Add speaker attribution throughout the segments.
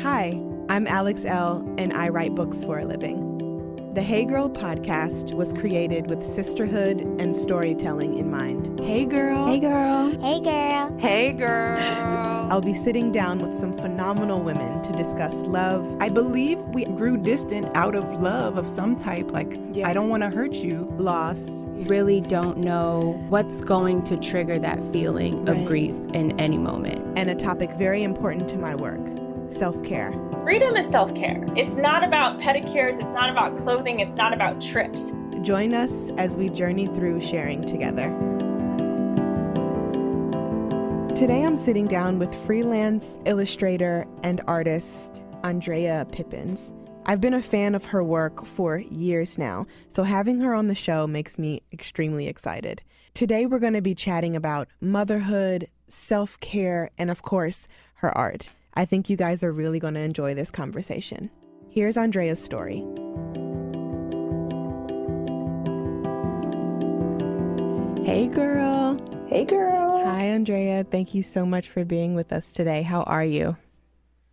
Speaker 1: Hi, I'm Alex Elle, and I write books for a living. The Hey Girl podcast was created with sisterhood and storytelling in mind. Hey girl.
Speaker 2: Hey girl.
Speaker 3: Hey girl.
Speaker 4: Hey girl.
Speaker 1: I'll be sitting down with some phenomenal women to discuss love.
Speaker 2: I believe we grew distant out of love of some type, I don't want to hurt you.
Speaker 1: Loss.
Speaker 5: Really don't know what's going to trigger that feeling of grief in any moment.
Speaker 1: And a topic very important to my work, self-care.
Speaker 6: Freedom is self-care. It's not about pedicures. It's not about clothing. It's not about trips.
Speaker 1: Join us as we journey through sharing together. Today I'm sitting down with freelance illustrator and artist Andrea Pippins. I've been a fan of her work for years now, so having her on the show makes me extremely excited. Today we're going to be chatting about motherhood, self-care, and of course, her art. I think you guys are really going to enjoy this conversation. Here's Andrea's story. Hey, girl.
Speaker 7: Hey, girl.
Speaker 1: Hi, Andrea. Thank you so much for being with us today. How are you?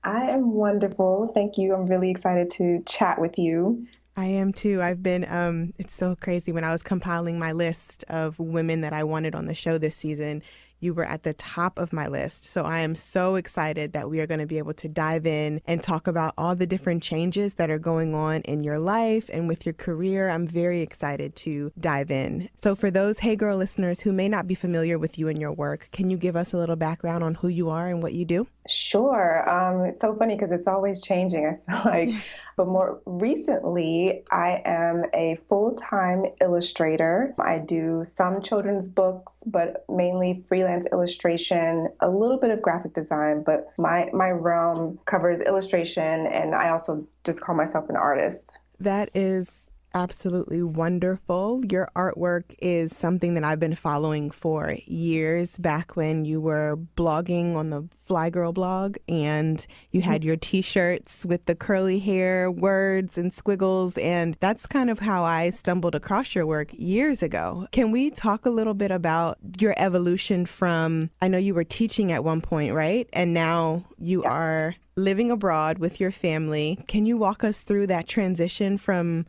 Speaker 7: I am wonderful. Thank you. I'm really excited to chat with you.
Speaker 1: I am too. I've been, it's so crazy. When I was compiling my list of women that I wanted on the show this season, you were at the top of my list. So I am so excited that we are going to be able to dive in and talk about all the different changes that are going on in your life and with your career. I'm very excited to dive in. So for those Hey Girl listeners who may not be familiar with you and your work, can you give us a little background on who you are and what you do?
Speaker 7: Sure. It's so funny because it's always changing, I feel like. But more recently, I am a full-time illustrator. I do some children's books, but mainly freelance illustration, a little bit of graphic design, but my realm covers illustration, and I also just call myself an artist.
Speaker 1: That is absolutely wonderful. Your artwork is something that I've been following for years, back when you were blogging on the Fly Girl blog and you had your t-shirts with the curly hair, words and squiggles, and that's kind of how I stumbled across your work years ago. Can we talk a little bit about your evolution from, I know you were teaching at one point, right? And now you are living abroad with your family. Can you walk us through that transition from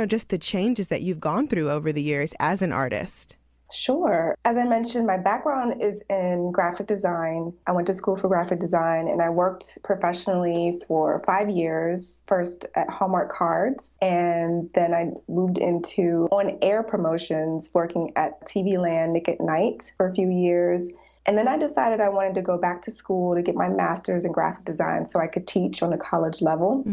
Speaker 1: just the changes that you've gone through over the years as an artist?
Speaker 7: Sure. As I mentioned, my background is in graphic design. I went to school for graphic design and I worked professionally for 5 years, first at Hallmark Cards, and then I moved into on-air promotions, working at TV Land Nick at Night for a few years. And then I decided I wanted to go back to school to get my master's in graphic design so I could teach on a college level.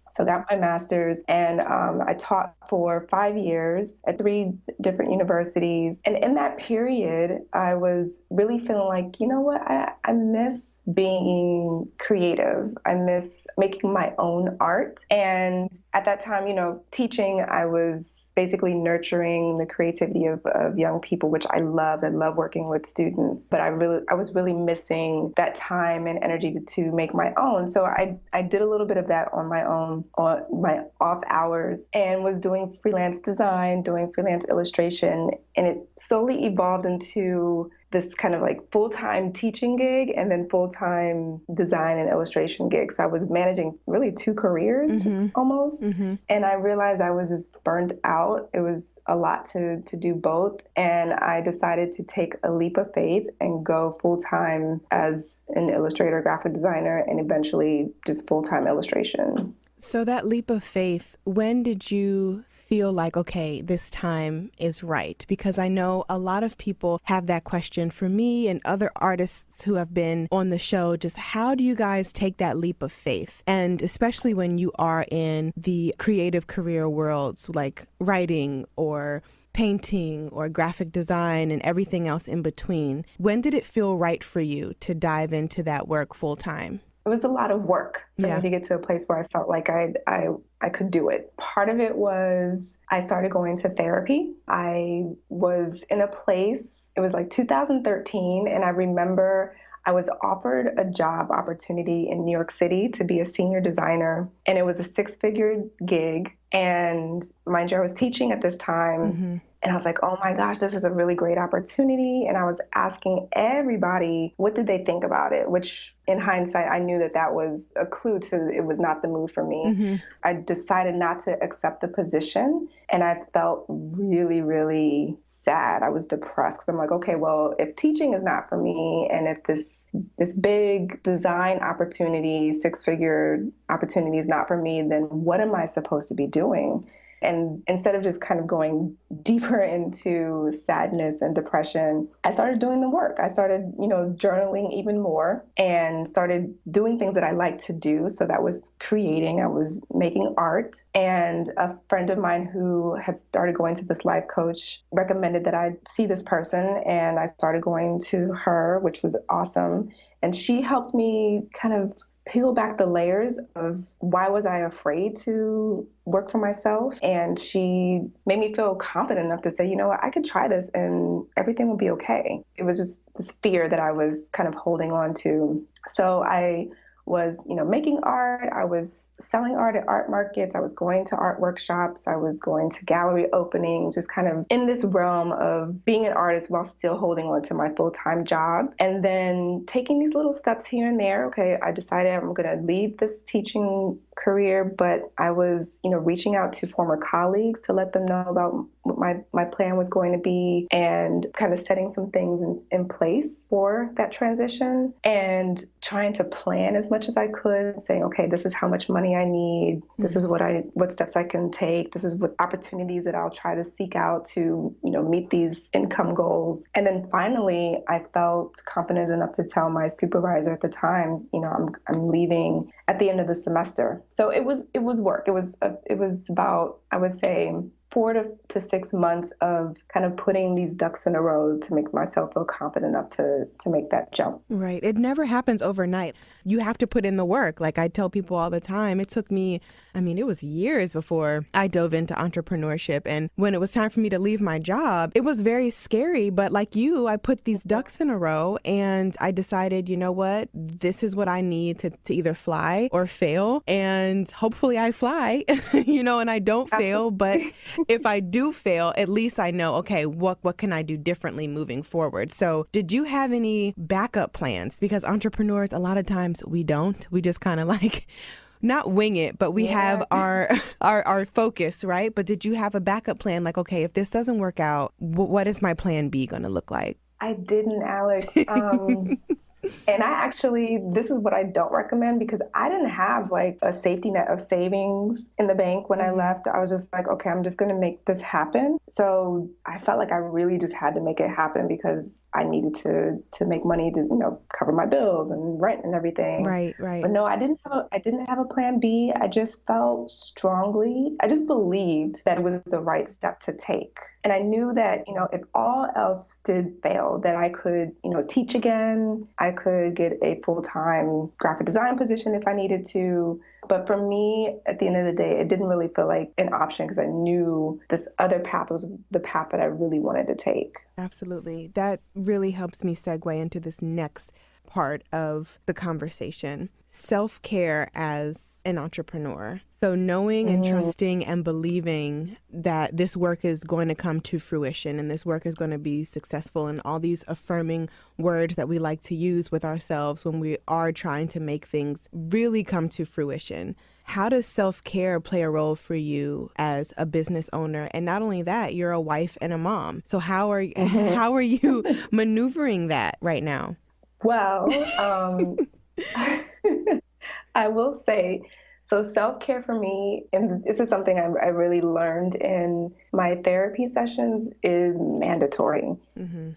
Speaker 7: So I got my master's, and I taught for 5 years at 3 different universities. And in that period, I was really feeling like, you know what, I miss being creative. I miss making my own art. And at that time, teaching, I was basically nurturing the creativity of young people, which I love. I love working with students, but I was really missing that time and energy to make my own. So I did a little bit of that on my own, on my off hours, and was doing freelance design, doing freelance illustration. And it slowly evolved into this kind of like full-time teaching gig and then full-time design and illustration gigs. So I was managing really 2 careers almost. And I realized I was just burnt out. It was a lot to do both. And I decided to take a leap of faith and go full-time as an illustrator, graphic designer, and eventually just full-time illustration.
Speaker 1: So that leap of faith, when did you feel like, okay, this time is right? Because I know a lot of people have that question. For me and other artists who have been on the show, just how do you guys take that leap of faith? And especially when you are in the creative career worlds like writing or painting or graphic design and everything else in between, when did it feel right for you to dive into that work full time?
Speaker 7: It was a lot of work for me to get to a place where I felt like I could do it. Part of it was I started going to therapy. I was in a place, it was like 2013, and I remember I was offered a job opportunity in New York City to be a senior designer, and it was a 6-figure gig. And mind you, I was teaching at this time. And I was like, oh my gosh, this is a really great opportunity. And I was asking everybody, what did they think about it? Which in hindsight, I knew that that was a clue to it was not the move for me. I decided not to accept the position. And I felt really, really sad. I was depressed because I'm like, okay, well, if teaching is not for me, and if this big design opportunity, six-figure opportunity is not for me, then what am I supposed to be doing? And instead of just kind of going deeper into sadness and depression, I started doing the work. I started, journaling even more and started doing things that I like to do. So that was creating, I was making art. And a friend of mine who had started going to this life coach recommended that I see this person. And I started going to her, which was awesome. And she helped me kind of peel back the layers of why was I afraid to work for myself. And she made me feel confident enough to say, you know what, I could try this and everything will be okay. It was just this fear that I was kind of holding on to. So I was, making art. I was selling art at art markets. I was going to art workshops. I was going to gallery openings, just kind of in this realm of being an artist while still holding on to my full-time job. And then taking these little steps here and there. Okay, I decided I'm going to leave this teaching career, but I was, reaching out to former colleagues to let them know about what my plan was going to be and kind of setting some things in place for that transition and trying to plan as much as I could, saying, okay, this is how much money I need. This is what steps I can take. This is what opportunities that I'll try to seek out to, meet these income goals. And then finally, I felt confident enough to tell my supervisor at the time, I'm leaving at the end of the semester. So it was work. It was about, I would say, 4 to 6 months of kind of putting these ducks in a row to make myself feel confident enough to make that jump.
Speaker 1: Right. It never happens overnight. You have to put in the work. Like I tell people all the time, it took me, it was years before I dove into entrepreneurship. And when it was time for me to leave my job, it was very scary. But like you, I put these ducks in a row and I decided, you know what, this is what I need to either fly or fail. And hopefully I fly, and I don't fail. But if I do fail, at least I know, okay, what can I do differently moving forward? So did you have any backup plans? Because entrepreneurs, a lot of times we don't. We just kind of like not wing it, but we have our focus, right? But did you have a backup plan? Like, okay, if this doesn't work out, what is my plan B going to look like?
Speaker 7: I didn't, Alex. And this is what I don't recommend because I didn't have like a safety net of savings in the bank when I left. I was just like, okay, I'm just going to make this happen. So I felt like I really just had to make it happen because I needed to make money to, cover my bills and rent and everything.
Speaker 1: Right.
Speaker 7: But no, I didn't have a plan B. I just felt strongly. I just believed that it was the right step to take. And I knew that, if all else did fail, that I could, teach again. I could get a full-time graphic design position if I needed to. But for me, at the end of the day, it didn't really feel like an option because I knew this other path was the path that I really wanted to take.
Speaker 1: Absolutely. That really helps me segue into this next part of the conversation. Self-care as an entrepreneur. So knowing and trusting and believing that this work is going to come to fruition and this work is going to be successful, and all these affirming words that we like to use with ourselves when we are trying to make things really come to fruition. How does self-care play a role for you as a business owner? And not only that, you're a wife and a mom. So how are you maneuvering that right now?
Speaker 7: Well, I will say, so self-care for me, and this is something I really learned in my therapy sessions, is mandatory.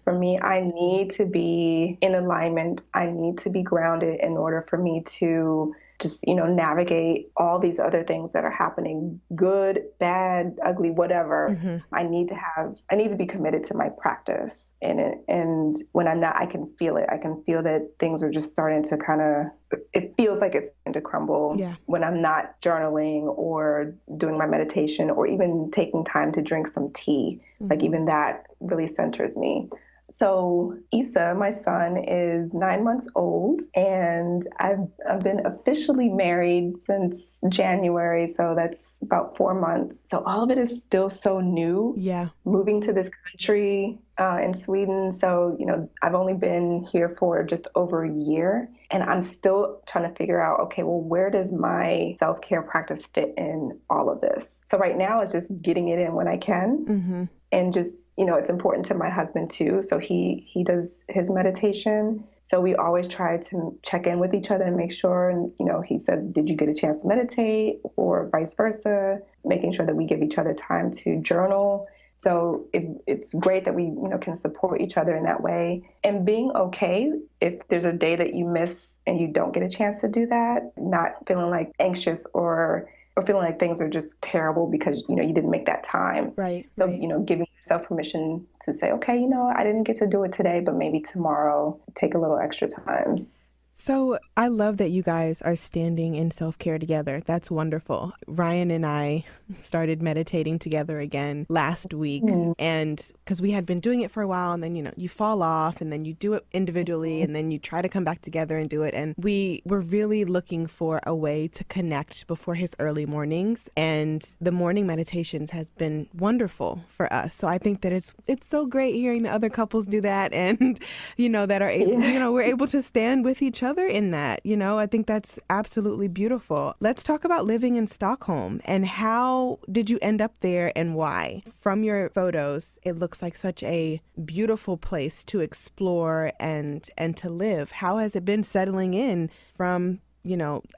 Speaker 7: For me, I need to be in alignment. I need to be grounded in order for me to just, navigate all these other things that are happening, good, bad, ugly, whatever. I need to be committed to my practice in it. And when I'm not, I can feel it. I can feel that things are just starting to it feels like it's going to crumble when I'm not journaling or doing my meditation or even taking time to drink some tea. Like even that really centers me. So Issa, my son, is 9 months old, and I've been officially married since January, so that's about 4 months. So all of it is still so new.
Speaker 1: Yeah.
Speaker 7: Moving to this country in Sweden, so I've only been here for just over a year, and I'm still trying to figure out, okay, well, where does my self-care practice fit in all of this? So right now it's just getting it in when I can.
Speaker 1: Mm-hmm.
Speaker 7: And just, it's important to my husband too. So he does his meditation. So we always try to check in with each other and make sure, and, he says, did you get a chance to meditate, or vice versa, making sure that we give each other time to journal. So it's great that we, can support each other in that way, and being okay if there's a day that you miss and you don't get a chance to do that, not feeling like anxious or feeling like things are just terrible because, you didn't make that time.
Speaker 1: Right.
Speaker 7: So,
Speaker 1: right.
Speaker 7: Giving yourself permission to say, okay, I didn't get to do it today, but maybe tomorrow, take a little extra time.
Speaker 1: So I love that you guys are standing in self-care together. That's wonderful. Ryan and I started meditating together again last week, and because we had been doing it for a while, and then, you fall off, and then you do it individually, and then you try to come back together and do it. And we were really looking for a way to connect before his early mornings, and the morning meditations has been wonderful for us. So I think that it's so great hearing the other couples do that, and, that are able, we're able to stand with each other in that. I think that's absolutely beautiful. Let's talk about living in Stockholm, and how did you end up there and why? From your photos, it looks like such a beautiful place to explore and to live. How has it been settling in from,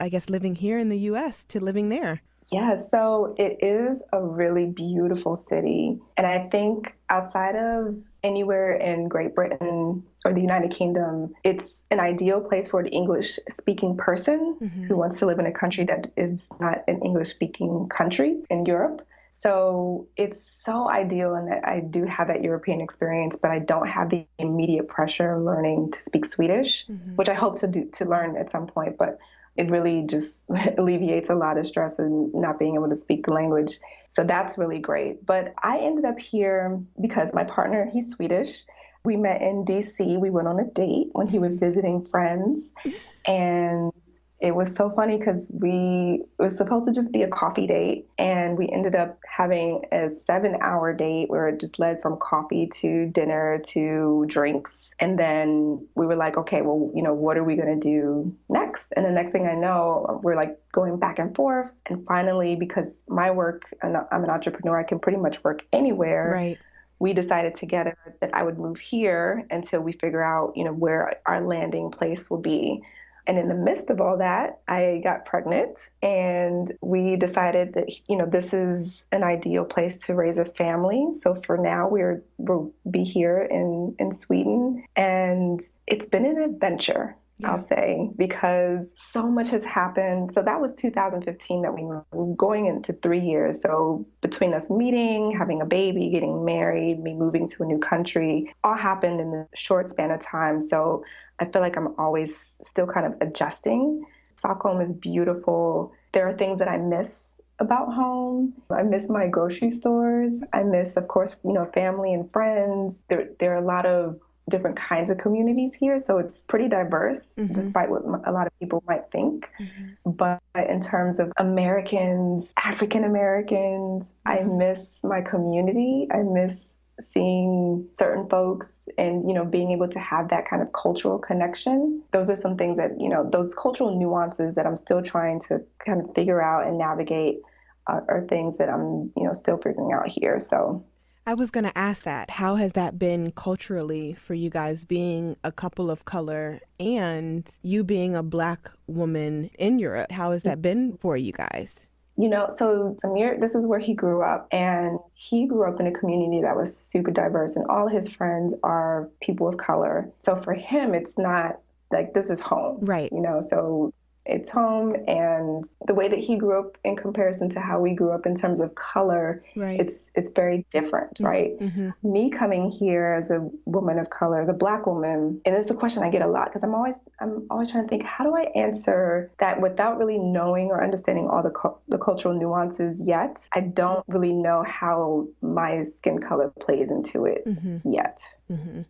Speaker 1: I guess living here in the US to living there?
Speaker 7: Yeah, so it is a really beautiful city. And I think outside of anywhere in Great Britain or the United Kingdom, it's an ideal place for an English-speaking person who wants to live in a country that is not an English-speaking country in Europe. So it's so ideal in that I do have that European experience, but I don't have the immediate pressure of learning to speak Swedish, which I hope to learn at some point. But it really just alleviates a lot of stress and not being able to speak the language. So that's really great. But I ended up here because my partner, he's Swedish. We met in DC. We went on a date when he was visiting friends. And it was so funny because it was supposed to just be a coffee date, and we ended up having a 7-hour date where it just led from coffee to dinner to drinks. And then we were like, okay, well, what are we going to do next? And the next thing I know, we're like going back and forth. And finally, because my work, and I'm an entrepreneur, I can pretty much work anywhere.
Speaker 1: Right.
Speaker 7: We decided together that I would move here until we figure out, where our landing place will be. And in the midst of all that, I got pregnant, and we decided that, this is an ideal place to raise a family. So for now, we'll be here in Sweden, and it's been an adventure. I'll say, because so much has happened. So that was 2015 that we were going into 3 years. So between us meeting, having a baby, getting married, me moving to a new country, all happened in a short span of time. So I feel like I'm always still kind of adjusting. Stockholm is beautiful. There are things that I miss about home. I miss my grocery stores. I miss, of course, family and friends. There are a lot of different kinds of communities here, so it's pretty diverse, despite what a lot of people might think. But in terms of Americans, African Americans, I miss my community. I miss seeing certain folks and, being able to have that kind of cultural connection. Those are some things that, those cultural nuances that I'm still trying to kind of figure out and navigate are things that I'm, still figuring out here. So
Speaker 1: I was going to ask that. How has that been culturally for you guys, being a couple of color and you being a Black woman in Europe? How has that been for you guys?
Speaker 7: So Samir, this is where he grew up, and he grew up in a community that was super diverse, and all his friends are people of color. So for him, it's not like this is home,
Speaker 1: right?
Speaker 7: So it's home, and the way that he grew up in comparison to how we grew up in terms of color,
Speaker 1: right.
Speaker 7: it's very different, right? Me coming here as a woman of color, the Black woman, and it's a question I get a lot because I'm always trying to think, how do I answer that without really knowing or understanding all the cultural nuances yet? I don't really know how my skin color plays into it yet.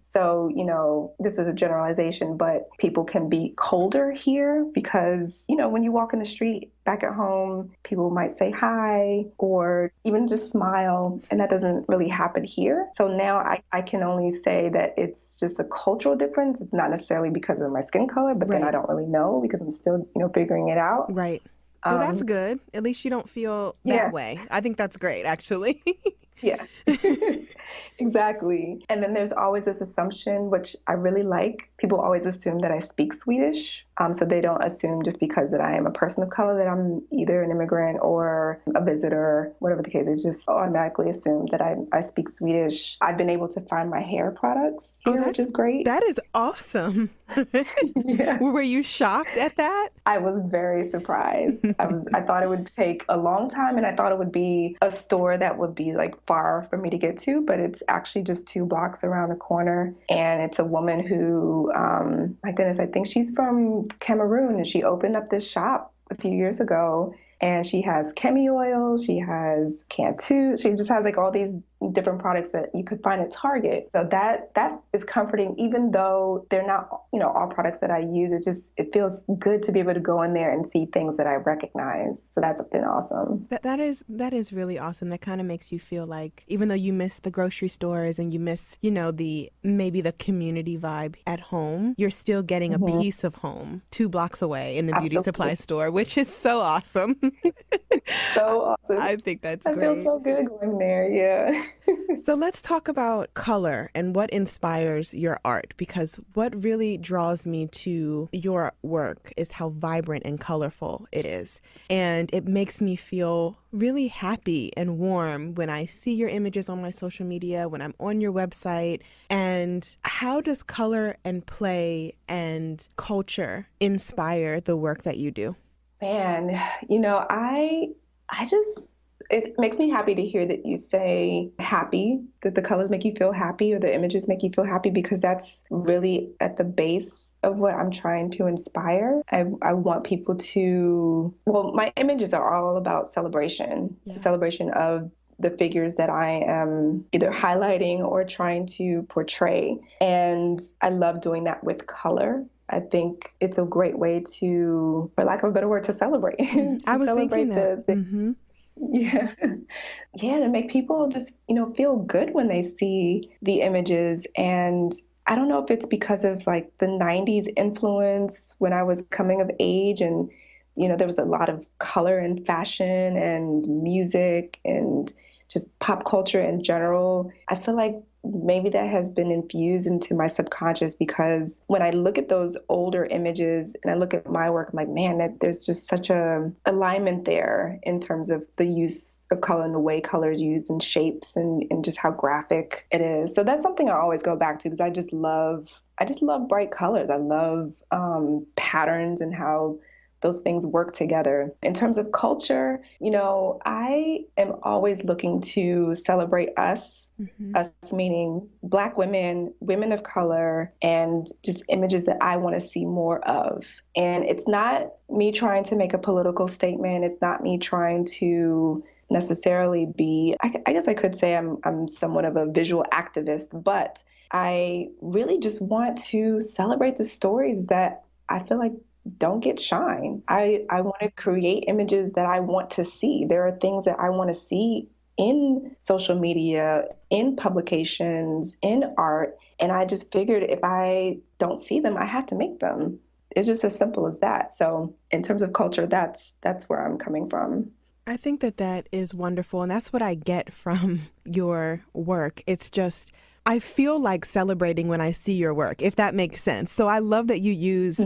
Speaker 7: So, this is a generalization, but people can be colder here because, when you walk in the street back at home, people might say hi or even just smile, and that doesn't really happen here. So now I can only say that it's just a cultural difference. It's not necessarily because of my skin color, but then I don't really know because I'm still, figuring it out.
Speaker 1: Right. Well, that's good. At least you don't feel that way. I think that's great, actually.
Speaker 7: Yeah, exactly. And then there's always this assumption, which I really like. People always assume that I speak Swedish. So they don't assume just because that I am a person of color that I'm either an immigrant or a visitor, whatever the case is, just automatically assume that I speak Swedish. I've been able to find my hair products here, which is great.
Speaker 1: That is awesome. Were you shocked at that?
Speaker 7: I was very surprised. I thought it would take a long time, and I thought it would be a store that would be like far for me to get to, but it's actually just 2 blocks around the corner. And it's a woman who, my goodness, I think she's from Cameroon, and she opened up this shop a few years ago. And she has chemi oil, she has Cantu, she just has like all these different products that you could find at Target. So that is comforting, even though they're not, all products that I use. It feels good to be able to go in there and see things that I recognize. So that's been awesome.
Speaker 1: That is really awesome. That kind of makes you feel like, even though you miss the grocery stores and you miss, maybe the community vibe at home, you're still getting a piece of home 2 blocks away in the beauty supply store, which is so awesome.
Speaker 7: So awesome.
Speaker 1: I think that's
Speaker 7: great. I feel so good going there. Yeah.
Speaker 1: So let's talk about color and what inspires your art, because what really draws me to your work is how vibrant and colorful it is. And it makes me feel really happy and warm when I see your images on my social media, when I'm on your website. And how does color and play and culture inspire the work that you do?
Speaker 7: Man, it makes me happy to hear that you say happy, that the colors make you feel happy or the images make you feel happy, because that's really at the base of what I'm trying to inspire. I want people to, my images are all about celebration of the figures that I am either highlighting or trying to portray. And I love doing that with color. I think it's a great way to, for lack of a better word, to celebrate.
Speaker 1: I was thinking that.
Speaker 7: To make people just, feel good when they see the images. And I don't know if it's because of like the 90s influence when I was coming of age, and, there was a lot of color in fashion and music and just pop culture in general. I feel like maybe that has been infused into my subconscious, because when I look at those older images and I look at my work, I'm like, man, there's just such a alignment there in terms of the use of color and the way color is used in shapes and just how graphic it is. So that's something I always go back to, because I just love bright colors. I love patterns and how those things work together. In terms of culture, I am always looking to celebrate us, us meaning Black women, women of color, and just images that I want to see more of. And it's not me trying to make a political statement. It's not me trying to necessarily be, I guess I could say I'm somewhat of a visual activist, but I really just want to celebrate the stories that I feel like don't get shine. I want to create images that I want to see. There are things that I want to see in social media, in publications, in art. And I just figured if I don't see them, I have to make them. It's just as simple as that. So in terms of culture, that's where I'm coming from.
Speaker 1: I think that is wonderful. And that's what I get from your work. It's just, I feel like celebrating when I see your work, if that makes sense. So I love that you use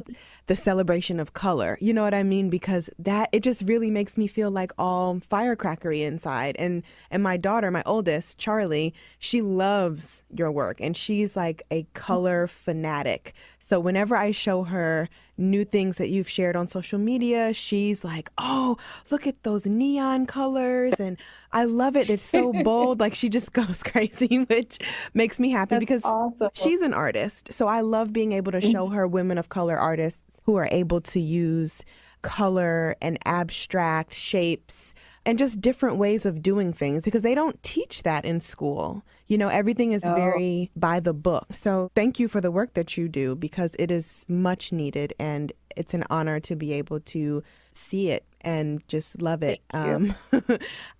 Speaker 1: the celebration of color. You know what I mean? Because it just really makes me feel like all firecrackery inside. And my daughter, my oldest, Charlie, she loves your work, and she's like a color fanatic. So whenever I show her new things that you've shared on social media, she's like, oh, look at those neon colors. And I love it. It's so bold. Like, she just goes crazy, which makes me happy. That's because awesome. She's an artist. So I love being able to show her women of color artists who are able to use color and abstract shapes and just different ways of doing things, because they don't teach that in school. Everything is
Speaker 7: No.
Speaker 1: very by the book. So thank you for the work that you do, because it is much needed, and it's an honor to be able to see it and just love it.
Speaker 7: Thank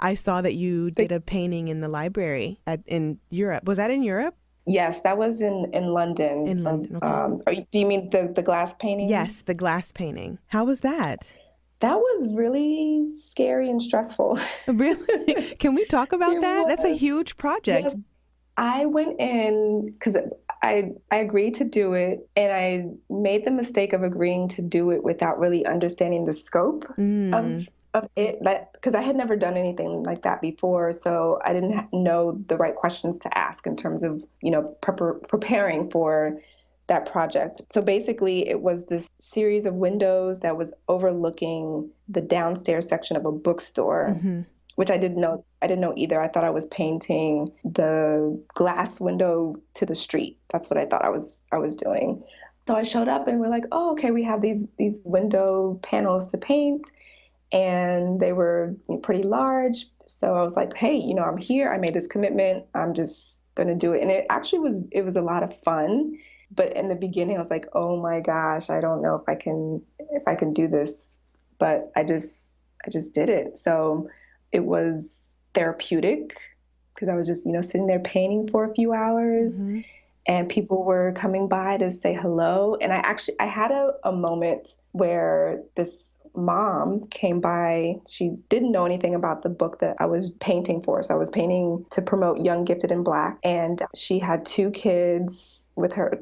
Speaker 1: I saw that you did a painting in the library in Europe. Was that in Europe?
Speaker 7: Yes, that was in London.
Speaker 1: In London, okay.
Speaker 7: Do you mean the glass painting?
Speaker 1: Yes, the glass painting. How was that?
Speaker 7: That was really scary and stressful.
Speaker 1: Really? Can we talk about
Speaker 7: It
Speaker 1: that? That's a
Speaker 7: was.
Speaker 1: huge project.
Speaker 7: Yes. I went in because I agreed to do it, and I made the mistake of agreeing to do it without really understanding the scope of it. Because I had never done anything like that before, so I didn't know the right questions to ask in terms of preparing for that project. So basically, it was this series of windows that was overlooking the downstairs section of a bookstore. Which I didn't know either. I thought I was painting the glass window to the street. That's what I thought I was doing. So I showed up and we're like, oh, okay, we have these window panels to paint, and they were pretty large. So I was like, hey, I'm here. I made this commitment. I'm just gonna do it. And it actually was a lot of fun. But in the beginning, I was like, oh my gosh, I don't know if I can do this. But I just did it. So it was therapeutic because I was just, sitting there painting for a few hours, and people were coming by to say hello. And I had a moment where this mom came by. She didn't know anything about the book that I was painting for. So I was painting to promote Young, Gifted, and Black. And she had two kids with her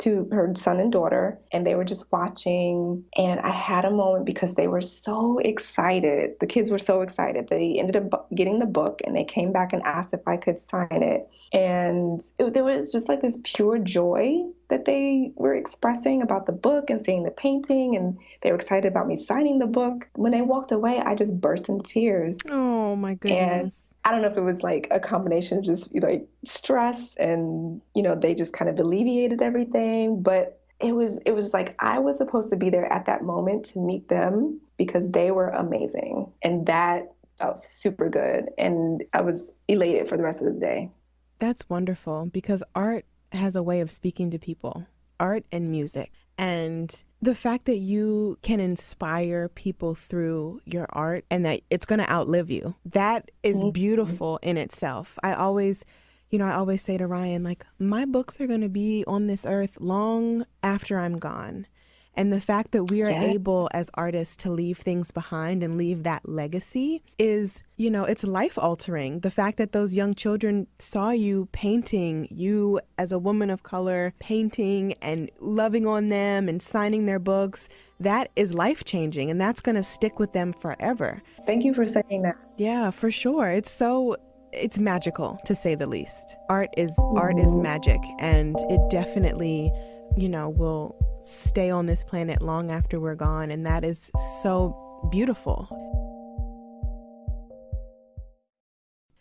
Speaker 7: son and daughter, and they were just watching. And I had a moment because they were so excited. The kids were so excited. They ended up getting the book, and they came back and asked if I could sign it. And there was just like this pure joy that they were expressing about the book and seeing the painting, and they were excited about me signing the book. When they walked away, I just burst into tears.
Speaker 1: Oh my goodness.
Speaker 7: And I don't know if it was like a combination of just like stress and, they just kind of alleviated everything. But it was like I was supposed to be there at that moment to meet them because they were amazing. And that felt super good. And I was elated for the rest of the day.
Speaker 1: That's wonderful, because art has a way of speaking to people, art and music. And the fact that you can inspire people through your art and that it's going to outlive you, that is beautiful in itself. I always say to Ryan, like, my books are going to be on this earth long after I'm gone. And the fact that we are able as artists to leave things behind and leave that legacy is, it's life altering. The fact that those young children saw you painting, you as a woman of color painting and loving on them and signing their books, that is life changing, and that's going to stick with them forever.
Speaker 7: Thank you for saying that.
Speaker 1: Yeah, for sure. It's magical, to say the least. Art is magic, and it definitely, will stay on this planet long after we're gone, and that is so beautiful.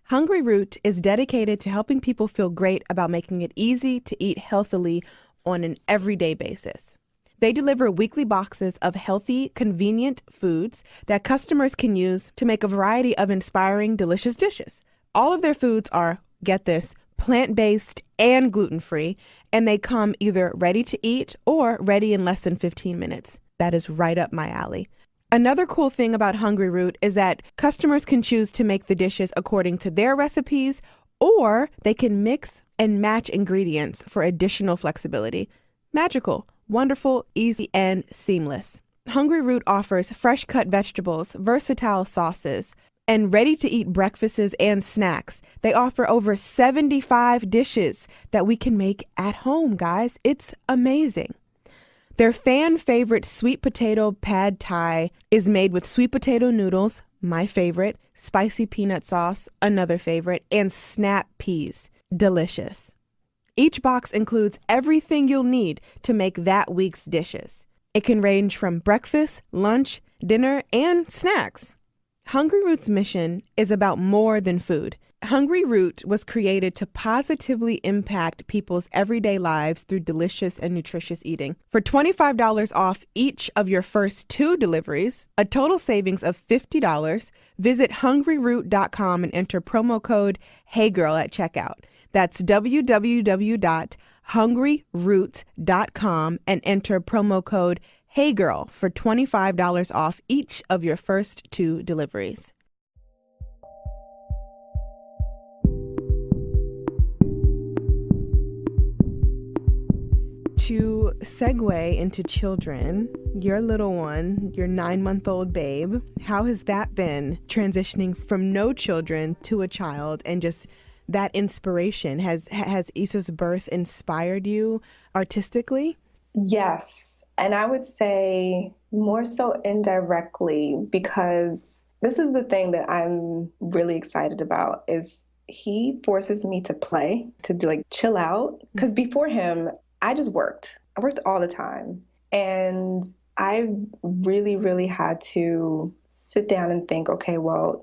Speaker 1: Hungry Root is dedicated to helping people feel great about making it easy to eat healthily on an everyday basis. They deliver weekly boxes of healthy, convenient foods that customers can use to make a variety of inspiring, delicious dishes. All of their foods are, get this, plant-based and gluten-free, and they come either ready to eat or ready in less than 15 minutes. That is right up my alley. Another cool thing about Hungry Root is that customers can choose to make the dishes according to their recipes, or they can mix and match ingredients for additional flexibility. Magical, wonderful, easy, and seamless. Hungry Root offers fresh-cut vegetables, versatile sauces, and ready-to-eat breakfasts and snacks. They offer over 75 dishes that we can make at home, guys. It's amazing. Their fan-favorite sweet potato pad thai is made with sweet potato noodles, my favorite, spicy peanut sauce, another favorite, and snap peas. Delicious. Each box includes everything you'll need to make that week's dishes. It can range from breakfast, lunch, dinner, and snacks. Hungry Root's mission is about more than food. Hungry Root was created to positively impact people's everyday lives through delicious and nutritious eating. For $25 off each of your first 2 deliveries, a total savings of $50, visit hungryroot.com and enter promo code HeyGirl at checkout. That's www.hungryroot.com and enter promo code HeyGirl for $25 off each of your first 2 deliveries. To segue into children, your little one, your 9-month-old babe, how has that been transitioning from no children to a child, and just that inspiration? Has Issa's birth inspired you artistically?
Speaker 7: Yes. And I would say more so indirectly, because this is the thing that I'm really excited about is he forces me to play, to like chill out. Because before him, I just worked. I worked all the time. And I really, really had to sit down and think, okay, well,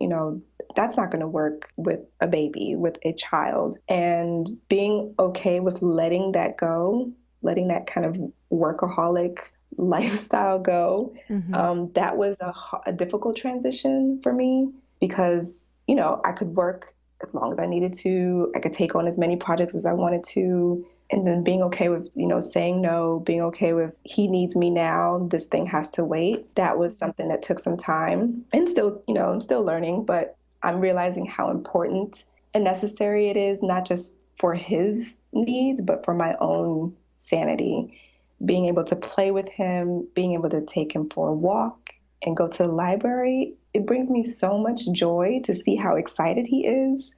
Speaker 7: that's not going to work with a baby, with a child. And being okay with letting that go, letting that kind of workaholic lifestyle go, that was a difficult transition for me because, I could work as long as I needed to. I could take on as many projects as I wanted to. And then being okay with, saying no, being okay with he needs me now, this thing has to wait. That was something that took some time and still, I'm still learning, but I'm realizing how important and necessary it is, not just for his needs, but for my own sanity. Being able to play with him, being able to take him for a walk and go to the library, it brings me so much joy to see how excited he is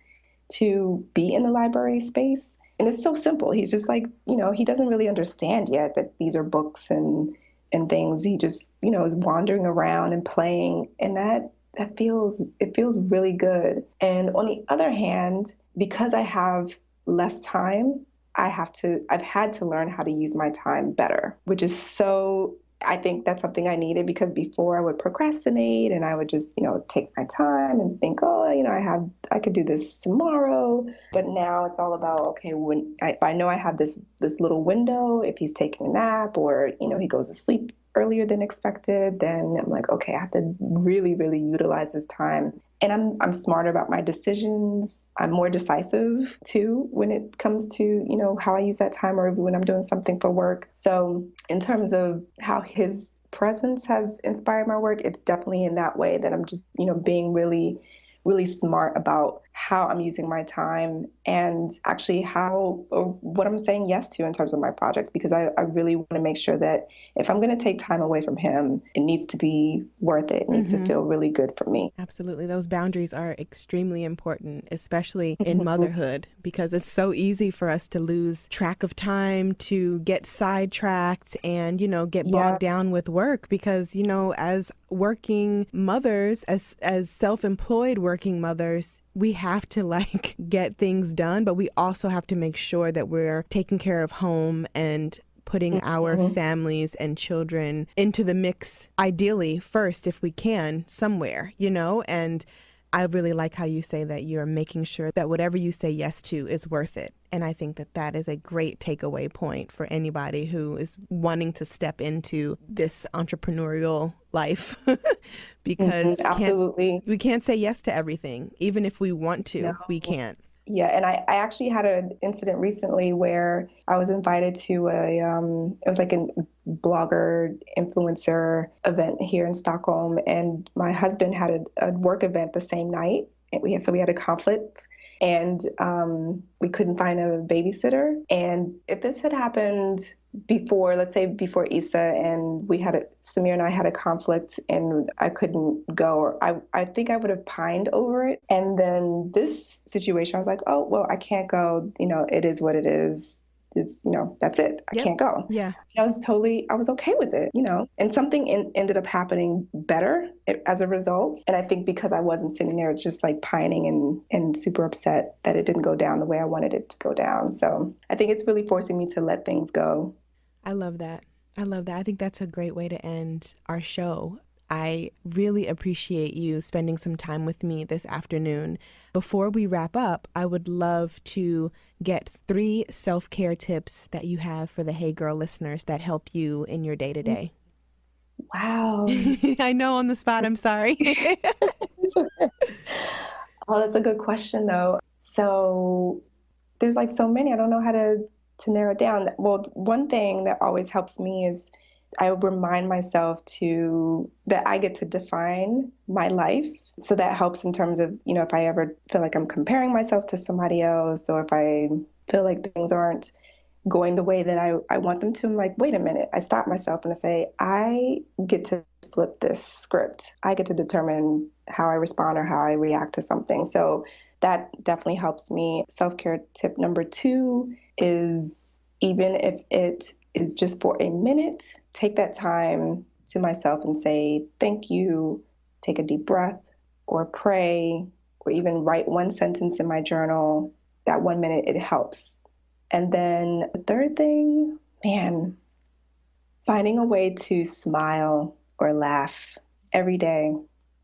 Speaker 7: to be in the library space. And it's so simple. He's just like, he doesn't really understand yet that these are books and things. He just, is wandering around and playing. And it feels really good. And on the other hand, because I have less time, I've had to learn how to use my time better, which is I think that's something I needed because before I would procrastinate and I would just, take my time and think, oh, I could do this tomorrow. But now it's all about, okay, if I know I have this little window, if he's taking a nap or, he goes to sleep earlier than expected, then I'm like, okay, I have to really, really utilize this time. And I'm smarter about my decisions. I'm more decisive too when it comes to, how I use that time or when I'm doing something for work. So in terms of how his presence has inspired my work, it's definitely in that way that I'm just, being really, really smart about how I'm using my time and actually what I'm saying yes to in terms of my projects, because I really want to make sure that if I'm going to take time away from him, it needs to be worth it. It needs to feel really good for me.
Speaker 1: Absolutely. Those boundaries are extremely important, especially in motherhood, because it's so easy for us to lose track of time, to get sidetracked and, get bogged down with work because, as working mothers, as self-employed working mothers, we have to get things done, but we also have to make sure that we're taking care of home and putting our families and children into the mix, ideally first, if we can, somewhere, and I really like how you say that you're making sure that whatever you say yes to is worth it. And I think that is a great takeaway point for anybody who is wanting to step into this entrepreneurial life because
Speaker 7: absolutely.
Speaker 1: We can't say yes to everything. Even if we want to, no. We can't.
Speaker 7: Yeah, and I actually had an incident recently where I was invited to it was like a blogger influencer event here in Stockholm, and my husband had a work event the same night. And we had a conflict, and we couldn't find a babysitter. And if this had happened before, let's say before Issa, and Samir and I had a conflict and I couldn't go, or I think I would have pined over it. And then this situation, I was like, oh, well, I can't go. It is what it is. It's, that's it. I can't go.
Speaker 1: Yeah.
Speaker 7: I was okay with it, and something ended up happening better as a result. And I think because I wasn't sitting there just like pining and super upset that it didn't go down the way I wanted it to go down. So I think it's really forcing me to let things go.
Speaker 1: I love that. I think that's a great way to end our show. I really appreciate you spending some time with me this afternoon. Before we wrap up, I would love to get 3 self-care tips that you have for the Hey Girl listeners that help you in your day-to-day.
Speaker 7: Wow.
Speaker 1: I know, on the spot. I'm sorry.
Speaker 7: Oh, that's a good question, though. So there's like so many. I don't know how to narrow it down. Well, one thing that always helps me is I remind myself that I get to define my life. So that helps in terms of, if I ever feel like I'm comparing myself to somebody else, or if I feel like things aren't going the way that I want them to, I'm like, wait a minute. I stop myself and I say, I get to flip this script. I get to determine how I respond or how I react to something. So that definitely helps me. Self-care tip number 2 is, even if it is just for a minute, take that time to myself and say, thank you, take a deep breath, or pray, or even write one sentence in my journal. That 1 minute, it helps. And then the third thing, finding a way to smile or laugh every day.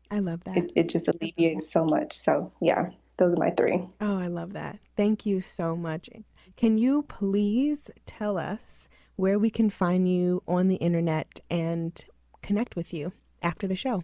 Speaker 1: I love that.
Speaker 7: It just alleviates so much. So yeah, those are my 3.
Speaker 1: Oh, I love that. Thank you so much. Can you please tell us where we can find you on the internet and connect with you after the show?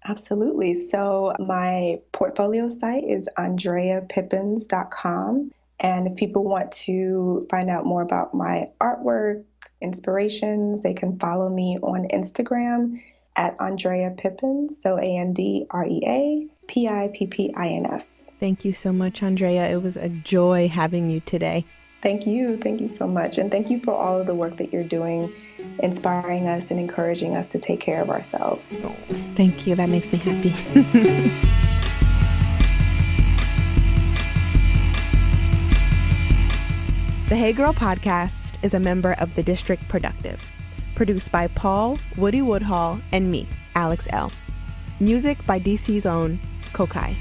Speaker 7: Absolutely. So my portfolio site is andreapippins.com. And if people want to find out more about my artwork, inspirations, they can follow me on Instagram at Andrea Pippins, so AndreaPippins.
Speaker 1: Thank you so much, Andrea. It was a joy having you today.
Speaker 7: Thank you. Thank you so much. And thank you for all of the work that you're doing, inspiring us and encouraging us to take care of ourselves.
Speaker 1: Oh, thank you. That makes me happy. The Hey Girl podcast is a member of the District Productive, produced by Paul Woody Woodhall and me, Alex Elle. Music by DC's own Kokai.